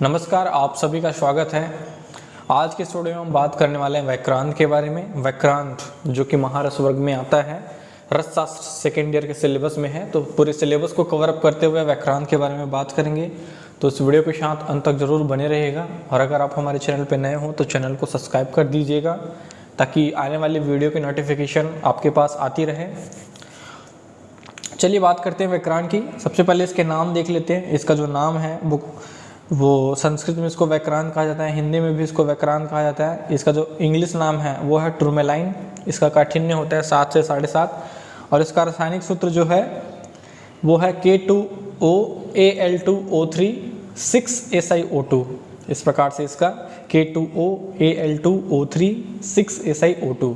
नमस्कार, आप सभी का स्वागत है। आज के इस वीडियो में हम बात करने वाले हैं व्याकरण के बारे में। व्याकरण जो कि महारस वर्ग में आता है, रसशास्त्र सेकेंड ईयर के सिलेबस में है, तो पूरे सिलेबस को कवर अप करते हुए व्याकरण के बारे में बात करेंगे। तो इस वीडियो के साथ अंत तक जरूर बने रहिएगा और अगर आप हमारे चैनल पर नए हो तो चैनल को सब्सक्राइब कर दीजिएगा ताकि आने वाली वीडियो की नोटिफिकेशन आपके पास आती रहे। चलिए बात करते हैं व्याकरण की। सबसे पहले इसके नाम देख लेते हैं। इसका जो नाम है वो संस्कृत में इसको व्याकरण कहा जाता है, हिंदी में भी इसको व्याकरण कहा जाता है। इसका जो इंग्लिश नाम है वो है टूरमैलाइन। इसका काठिन्य होता है 7 से 7.5 और इसका रासायनिक सूत्र जो है वो है K2OAl2O3 6SiO2। इस प्रकार से इसका K2OAl2O3 6SiO2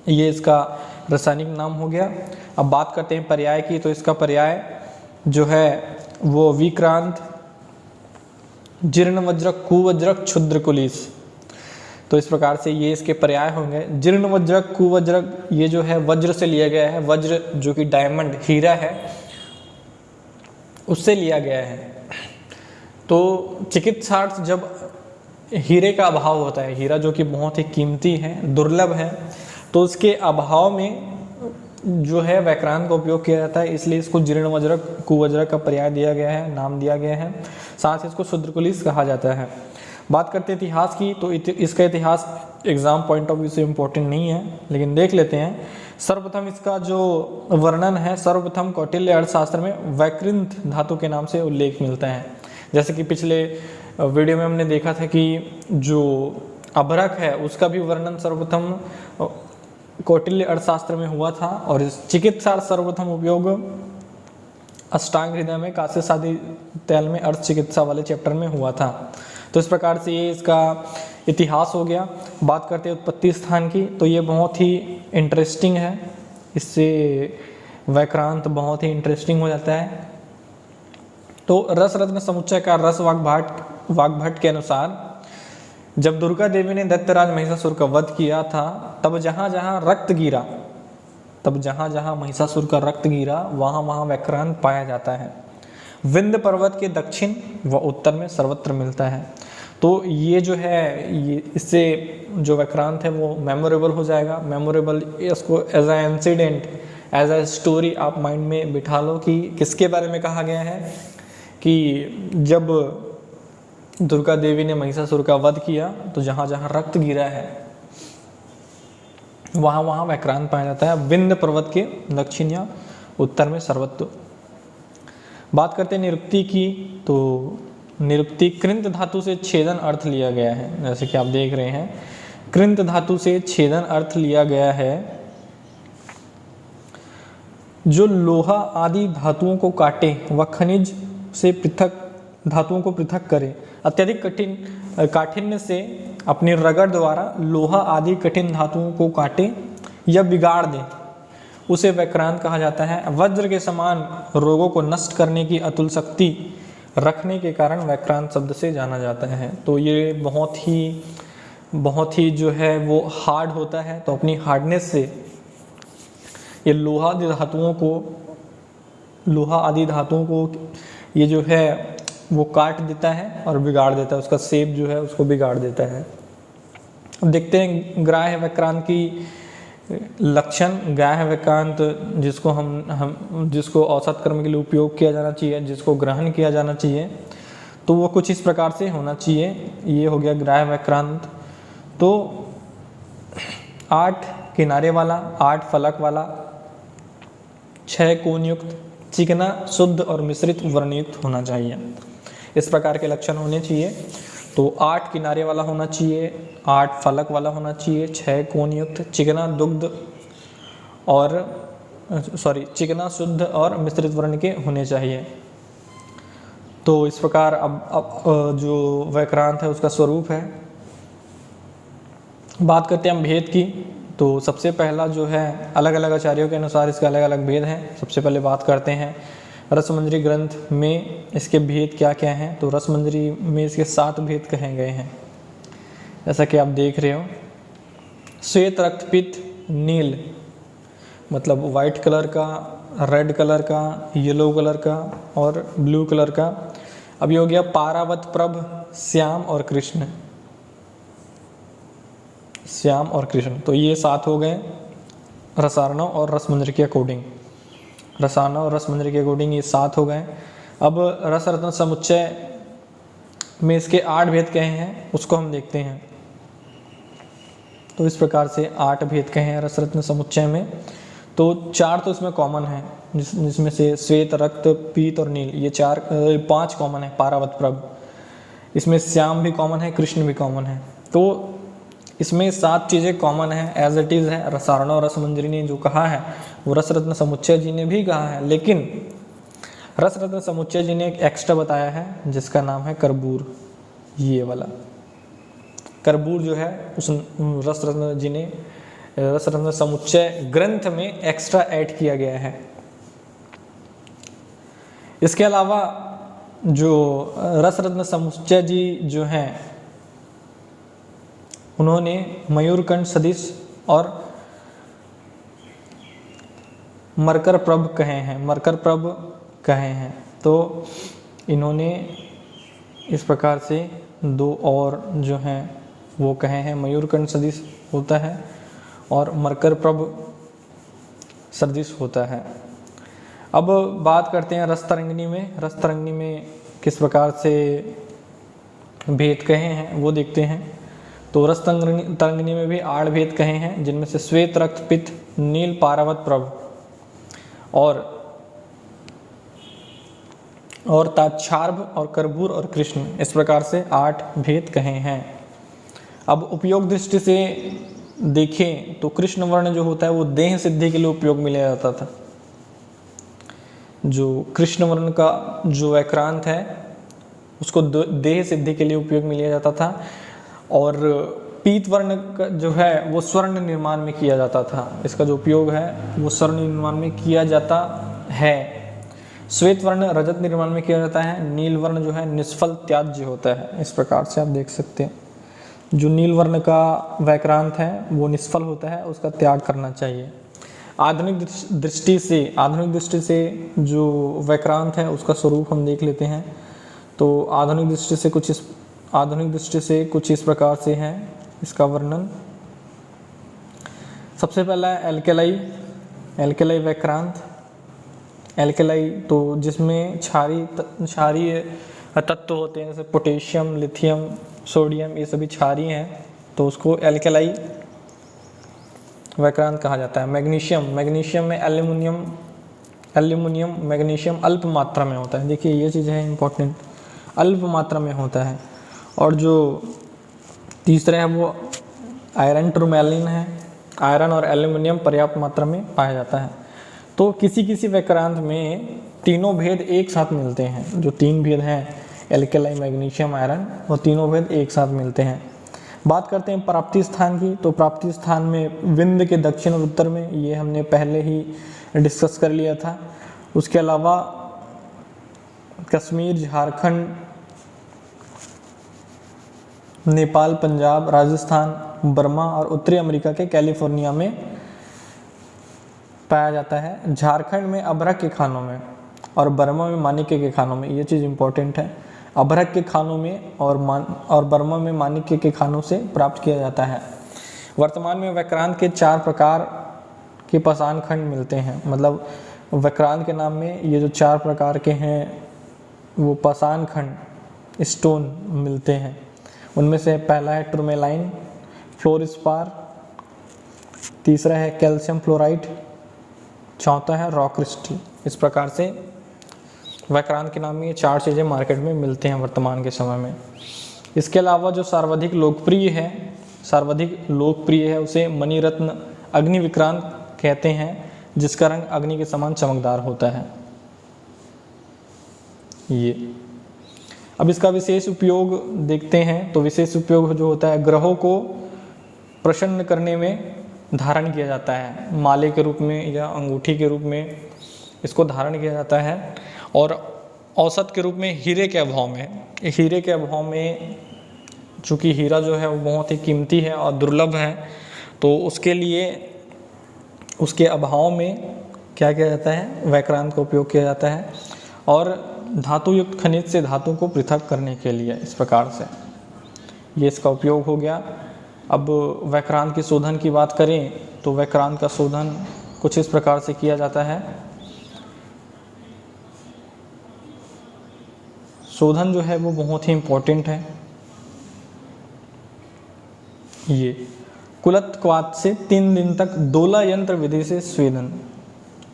ये इसका रासायनिक नाम हो गया। अब बात करते हैं पर्याय की। तो इसका पर्याय जो है वो विक्रांत, जीर्ण वज्रक, कुवज्रक, क्षुद्र कुलिस। तो इस प्रकार से ये इसके पर्याय होंगे। जीर्ण वज्रक, कुवज्रक ये जो है वज्र से लिया गया है। वज्र जो कि डायमंड हीरा है उससे लिया गया है। तो चिकित्सार्थ जब हीरे का अभाव होता है, हीरा जो कि बहुत ही कीमती है, दुर्लभ है, तो उसके अभाव में जो है व्याकरण का उपयोग किया जाता है, इसलिए इसको जीर्ण वज्रक, कुवज्रक का पर्याय दिया गया है, नाम दिया गया है। साथ ही इसको क्षुद्र कुलिस कहा जाता है। बात करते हैं इतिहास की। तो इसका इतिहास एग्जाम पॉइंट ऑफ व्यू से इम्पोर्टेंट नहीं है, लेकिन देख लेते हैं। सर्वप्रथम इसका जो वर्णन है, सर्वप्रथम कौटिल्य अर्थशास्त्र में वैकृंत धातु के नाम से उल्लेख मिलता है। जैसे कि पिछले वीडियो में हमने देखा था कि जो अभ्रक है उसका भी वर्णन सर्वप्रथम कौटिल्य अर्थशास्त्र में हुआ था और इस चिकित्सा सर्वप्रथम उपयोग अष्टांग हृदय में काश्यसादी तैल में अर्थ चिकित्सा वाले चैप्टर में हुआ था। तो इस प्रकार से ये इसका इतिहास हो गया। बात करते हैं उत्पत्ति स्थान की। तो ये बहुत ही इंटरेस्टिंग है, इससे व्याकरण तो बहुत ही इंटरेस्टिंग हो जाता है। तो रस रत्न समुच्चय का रस वाग्भट के अनुसार जब दुर्गा देवी ने दैत्यराज महिषासुर का वध किया था तब जहाँ जहाँ महिषासुर का रक्त गिरा वहाँ व्याकरण पाया जाता है। विंध्य पर्वत के दक्षिण व उत्तर में सर्वत्र मिलता है। तो ये जो है ये इससे जो व्याकरण है वो मेमोरेबल हो जाएगा। मेमोरेबल इसको as a incident, as a story आप माइंड में बिठा लो कि किसके बारे में कहा गया है कि जब दुर्गा देवी ने महिषासुर का वध किया तो जहाँ जहाँ रक्त गिरा है वहाँ व्याकरण पाया जाता है। विंध्य पर्वत के दक्षिण या उत्तर में सर्वत्र। बात करते हैं निरुक्ति की। तो निरुक्ति कृंत धातु से छेदन अर्थ लिया गया है। जैसे कि आप देख रहे हैं, कृंत धातु से छेदन अर्थ लिया गया है जो लोहा आदि धातुओं को काटे व खनिज से पृथक धातुओं को पृथक करे, अत्यधिक काठिन्य से अपनी रगड़ द्वारा लोहा आदि कठिन धातुओं को काटे या बिगाड़ दे, उसे व्याकरण कहा जाता है। वज्र के समान रोगों को नष्ट करने की अतुल शक्ति रखने के कारण व्याकरण शब्द से जाना जाता है। तो ये बहुत ही जो है वो हार्ड होता है। तो अपनी हार्डनेस से ये लोहा आदि धातुओं को ये जो है वो काट देता है और बिगाड़ देता है, उसका शेप जो है उसको बिगाड़ देता है। अब देखते हैं ग्राह्य व्याकरण की लक्षण। ग्राह्य व्याकरण जिसको जिसको औसत कर्म के लिए उपयोग किया जाना चाहिए, जिसको ग्रहण किया जाना चाहिए, तो वो कुछ इस प्रकार से होना चाहिए। ये हो गया ग्राह्य व्याकरण। तो 8 किनारे वाला, 8 फलक वाला, 6 कोणयुक्त, चिकना, शुद्ध और मिश्रित वर्णयुक्त होना चाहिए। इस प्रकार के लक्षण होने चाहिए। तो 8 किनारे वाला होना चाहिए, 8 फलक वाला होना चाहिए, 6 कोणयुक्त, चिकना, चिकना, शुद्ध और मिश्रित वर्ण के होने चाहिए। तो इस प्रकार अब जो व्याकरण है उसका स्वरूप है। बात करते हैं हम भेद की। तो सबसे पहला जो है अलग अलग आचार्यों के अनुसार इसके अलग अलग भेद हैं। सबसे पहले बात करते हैं रसमंजरी ग्रंथ में इसके भेद क्या क्या हैं। तो रसमंजरी में इसके 7 भेद कहे गए हैं, जैसा कि आप देख रहे हो। श्वेत, रक्तपित्त, नील मतलब वाइट कलर का, रेड कलर का, येलो कलर का और ब्लू कलर का। अब ये हो गया पारावत, प्रभ, श्याम और कृष्ण, श्याम और कृष्ण। तो ये 7 हो गए रसार्णव और रसमंजरी के अकॉर्डिंग, रसार्णव और रसमंजरी के अकॉर्डिंग ये 7 हो गए। अब रस रत्न समुच्चय में इसके 8 भेद कहे हैं, उसको हम देखते हैं। तो इस प्रकार से 8 भेद कहे हैं रस रत्न समुच्चय में। तो 4 तो इसमें कॉमन है, जिसमें से श्वेत, रक्त, पीत और नील, ये 5 कॉमन है, पारावत, प्रभ। इसमें श्याम भी कॉमन है, कृष्ण भी कॉमन है। तो इसमें 7 चीज़ें कॉमन है, एज इट इज़ है। रसार्णव और रसमंजरी ने जो कहा है वो रस रत्न समुच्चय जी ने भी कहा है, लेकिन रस रत्न समुच्चय जी ने एक एक्स्ट्रा बताया है जिसका नाम है कर्बूर। ये वाला कर्बूर जो है उस रस रत्न जी ने रस रत्न समुच्चय ग्रंथ में एक्स्ट्रा ऐड किया गया है। इसके अलावा जो रस रत्न समुच्चय जी जो हैं उन्होंने मयूरकंठ सदिश और मरकर प्रभ कहे हैं, मरकर प्रभ कहे हैं। तो इन्होंने इस प्रकार से 2 और जो हैं वो कहे हैं, मयूरकंठ सदिश होता है और मरकर प्रभ सदृश होता है। अब बात करते हैं रस तरंगिणी में। रस तरंगिणी में किस प्रकार से भेद कहे हैं वो देखते हैं। तो रस तरंगिणी में भी 8 भेद कहे हैं, जिनमें से श्वेत, रक्त, पित्त, नील, पारावत, प्रभ और ताक्षार्भ और कर्बूर और कृष्ण, इस प्रकार से 8 भेद कहे हैं। अब उपयोग दृष्टि से देखें तो कृष्ण वर्ण जो होता है वो देह सिद्धि के लिए उपयोग में लिया जाता था। जो कृष्ण वर्ण का जो व्याक्रांत है उसको देह सिद्धि के लिए उपयोग में लिया जाता था, और पीत वर्ण का जो है वो स्वर्ण निर्माण में किया जाता था। इसका जो उपयोग है वो स्वर्ण निर्माण में किया जाता है। श्वेत वर्ण रजत निर्माण में किया जाता है। नील वर्ण जो है निष्फल त्याज्य होता है। इस प्रकार से आप देख सकते हैं, जो नील वर्ण का व्याक्रांत है वो निष्फल होता है, उसका त्याग करना चाहिए। आधुनिक दृष्टि से जो व्याक्रांत है उसका स्वरूप हम देख लेते हैं। तो आधुनिक दृष्टि से कुछ इस प्रकार से है इसका वर्णन। सबसे पहला है एल्केलाई व्याक्रांत। एल्केलाई तो जिसमें क्षारीय तत्व होते हैं, जैसे पोटेशियम, लिथियम, सोडियम, ये सभी क्षारीय हैं, तो उसको एल्केलाई व्याक्रांत कहा जाता है। मैग्नीशियम में एल्यूमिनियम मैग्नीशियम अल्प मात्रा में होता है। देखिए ये चीज़ है इम्पोर्टेंट, अल्प मात्रा में होता है। और जो तीसरा है वो आयरन टूरमैलिन है। आयरन और एल्यूमिनियम पर्याप्त मात्रा में पाया जाता है। तो किसी व्याक्रांत में तीनों भेद एक साथ मिलते हैं। जो 3 भेद हैं एल्केलाई, मैग्नीशियम, आयरन, वो तीनों भेद एक साथ मिलते हैं। बात करते हैं प्राप्ति स्थान की। तो प्राप्ति स्थान में विंध्य के दक्षिण और उत्तर में, ये हमने पहले ही डिस्कस कर लिया था। उसके अलावा कश्मीर, झारखंड, नेपाल, पंजाब, राजस्थान, बर्मा और उत्तरी अमेरिका के कैलिफोर्निया में पाया जाता है। झारखंड में अभ्रक के खानों में और बर्मा में माणिक्य के खानों में, ये चीज़ इंपॉर्टेंट है। अभ्रक के खानों में और बर्मा में माणिक्य के खानों से प्राप्त किया जाता है। वर्तमान में व्याक्रांत के 4 प्रकार के पाषाण खंड मिलते हैं। मतलब व्याक्रांत के नाम में ये जो 4 प्रकार के हैं वो पाषाण खंड, स्टोन मिलते हैं। उनमें से पहला है टूरमैलाइन, फ्लोरिस्पार, तीसरा है कैल्शियम फ्लोराइड, चौथा है रॉक क्रिस्टल। इस प्रकार से व्याक्रांत के नाम में ये 4 चीज़ें मार्केट में मिलते हैं वर्तमान के समय में। इसके अलावा जो सर्वाधिक लोकप्रिय है उसे मणिरत्न अग्निविक्रांत कहते हैं, जिसका रंग अग्नि के समान चमकदार होता है। ये अब इसका विशेष उपयोग देखते हैं। तो विशेष उपयोग जो होता है, ग्रहों को प्रसन्न करने में धारण किया जाता है। माले के रूप में या अंगूठी के रूप में इसको धारण किया जाता है। और औसत के रूप में हीरे के अभाव में चूँकि हीरा जो है वो बहुत ही कीमती है और दुर्लभ है, तो उसके लिए उसके अभाव में क्या किया जाता है, व्याक्रांत का उपयोग किया जाता है। और धातु युक्त खनिज से धातु को पृथक करने के लिए, इस प्रकार से ये इसका उपयोग हो गया। अब व्याकरण की शोधन की बात करें तो व्याकरण का शोधन कुछ इस प्रकार से किया जाता है। शोधन जो है वो बहुत ही इम्पोर्टेंट है। ये कुलत्वात से 3 दिन तक दोला यंत्र विधि से स्वेदन,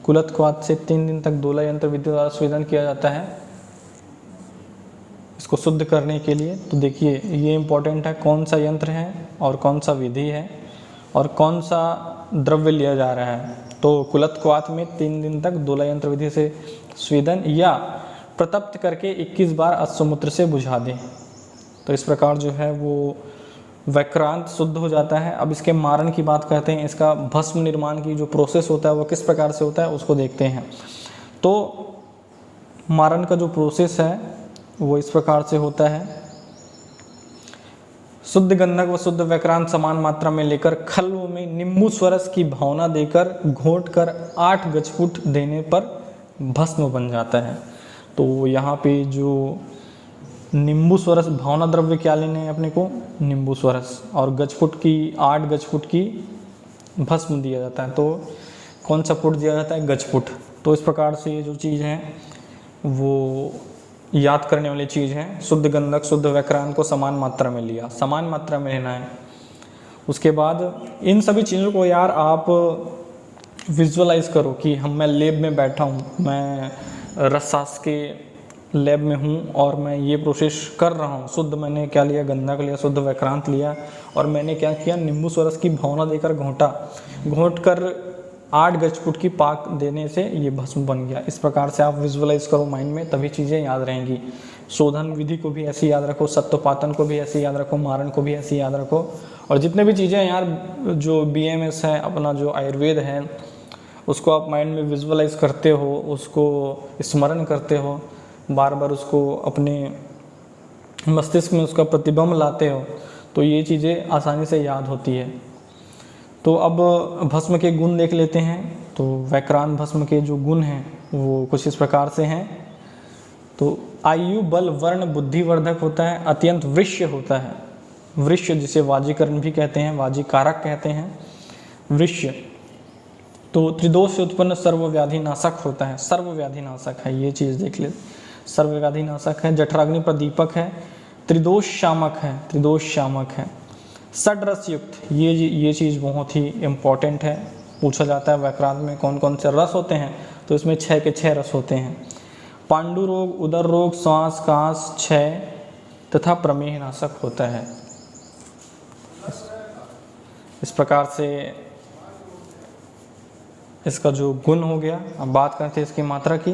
कुलत्वात से 3 दिन तक दोला यंत्र विधि द्वारा स्वेदन किया जाता है इसको शुद्ध करने के लिए। तो देखिए ये इम्पोर्टेंट है, कौन सा यंत्र है और कौन सा विधि है और कौन सा द्रव्य लिया जा रहा है। तो कुलत्वात में 3 दिन तक दोला यंत्र विधि से स्वेदन या प्रतप्त करके 21 बार अश्वमूत्र से बुझा दें। तो इस प्रकार जो है वो वैक्रांत शुद्ध हो जाता है। अब इसके मारन की बात करते हैं, इसका भस्म निर्माण की जो प्रोसेस होता है वो किस प्रकार से होता है उसको देखते हैं। तो मारन का जो प्रोसेस है वो इस प्रकार से होता है। शुद्ध गंधक व शुद्ध व्याक्रांत समान मात्रा में लेकर खल्व में नींबू स्वरस की भावना देकर घोट कर 8 गजफुट देने पर भस्म बन जाता है। तो यहाँ पे जो नींबू स्वरस भावना द्रव्य क्या लेने हैं अपने को, नींबू स्वरस, और गजफुट की 8 गजफुट की भस्म दिया जाता है। तो कौन सा फुट दिया जाता है, गजफुट। तो इस प्रकार से ये जो चीज़ है वो याद करने वाली चीज़ है। शुद्ध गंधक शुद्ध व्याक्रांत को समान मात्रा में लिया, समान मात्रा में लेना है। उसके बाद इन सभी चीज़ों को यार आप विजुअलाइज करो कि मैं लैब में बैठा हूँ, मैं रसशास्त्र के लैब में हूँ और मैं ये प्रोसेस कर रहा हूँ। शुद्ध मैंने क्या लिया, गंधक लिया, शुद्ध व्याक्रांत लिया और मैंने क्या किया, नींबू स्वरस की भावना देकर घोट कर 8 गजफुट की पाक देने से ये भस्म बन गया। इस प्रकार से आप विजुअलाइज करो माइंड में, तभी चीज़ें याद रहेंगी। शोधन विधि को भी ऐसे याद रखो, सत्वपातन को भी ऐसे याद रखो, मारन को भी ऐसे याद रखो। और जितने भी चीज़ें यार जो BMS है, अपना जो आयुर्वेद है, उसको आप माइंड में विजुअलाइज करते हो, उसको स्मरण करते हो, बार बार उसको अपने मस्तिष्क में उसका प्रतिबिंब लाते हो, तो ये चीज़ें आसानी से याद होती है। तो अब भस्म के गुण देख लेते हैं। तो व्याक्रांत भस्म के जो गुण हैं वो कुछ इस प्रकार से हैं। तो आयु बल वर्ण बुद्धिवर्धक होता है, अत्यंत वृष्य होता है, वृष्य जिसे वाजीकरण भी कहते हैं, वाजीकारक कहते हैं, वृष्य। तो त्रिदोष से उत्पन्न सर्वव्याधि नाशक होता है, सर्वव्याधि नाशक है, ये चीज़ देख ले, सर्वव्याधि नाशक है, जठराग्नि प्रदीपक है, त्रिदोष शामक है, त्रिदोष शामक है, षड्रस युक्त, ये चीज़ बहुत ही इम्पॉर्टेंट है, पूछा जाता है व्याक्रांत में कौन कौन से रस होते हैं, तो इसमें 6 के 6 रस होते हैं। पांडु रोग, उदर रोग, श्वास काश, क्षय तथा प्रमेह नाशक होता है। इस प्रकार से इसका जो गुण हो गया। अब बात करते हैं इसकी मात्रा की।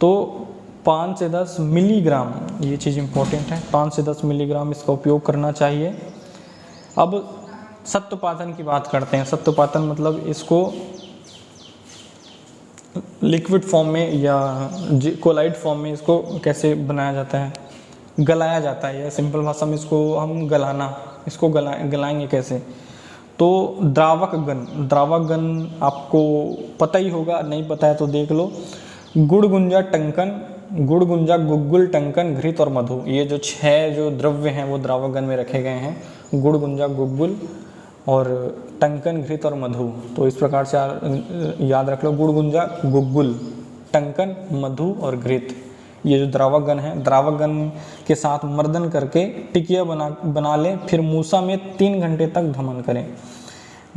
तो 5 से 10 मिलीग्राम, ये चीज़ इम्पोर्टेंट है, 5 से 10 मिलीग्राम इसका उपयोग करना चाहिए। अब सत्वपातन की बात करते हैं। सत्वपातन मतलब इसको लिक्विड फॉर्म में या कोलाइड फॉर्म में इसको कैसे बनाया जाता है, गलाया जाता है, या सिंपल भाषा में इसको हम इसको गलाएंगे कैसे। तो द्रावक गन आपको पता ही होगा, नहीं पता है तो देख लो। गुड़ गुंजा गुग्गुल टंकन घृत और मधु, ये जो 6 जो द्रव्य हैं वो द्रावक गन में रखे गए हैं, गुड़ गुंजा गुग्गुल और टंकन घृत और मधु। तो इस प्रकार से याद रख लो, गुड़ गुंजा गुग्गुल टंकन मधु और घृत, ये जो द्रावक गन है, द्रावक गन के साथ मर्दन करके टिकिया बना लें, फिर मूसा में 3 घंटे तक धमन करें।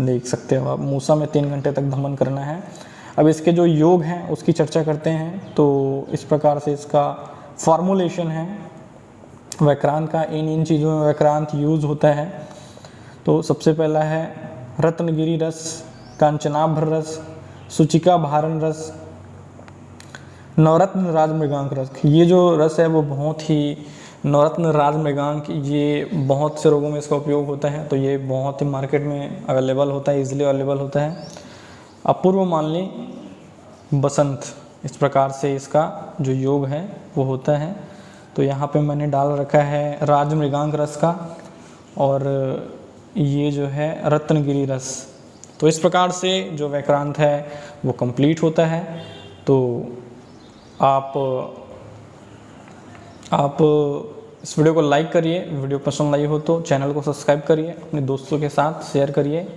देख सकते हो आप, मूसा में 3 घंटे तक धमन करना है। अब इसके जो योग हैं उसकी चर्चा करते हैं। तो इस प्रकार से इसका फॉर्मुलेशन है व्याक्रांत का, इन चीज़ों में व्याक्रांत यूज होता है। तो सबसे पहला है रत्नगिरी रस, कांचनाभ्र रस, सूचिका भारन रस, नवरत्न राजमृगांक रस। ये जो रस है वो बहुत ही, नवरत्न राजमृगांक, ये बहुत से रोगों में इसका उपयोग होता है। तो ये बहुत ही मार्केट में अवेलेबल होता है, इजीली अवेलेबल होता है। अपूर्व मानली बसंत, इस प्रकार से इसका जो योग है वो होता है। तो यहाँ पे मैंने डाल रखा है राजमृगांक रस का, और ये जो है रत्नगिरी रस। तो इस प्रकार से जो व्याक्रांत है वो कंप्लीट होता है। तो आप आप इस वीडियो को लाइक करिए, वीडियो पसंद आई हो तो चैनल को सब्सक्राइब करिए, अपने दोस्तों के साथ शेयर करिए।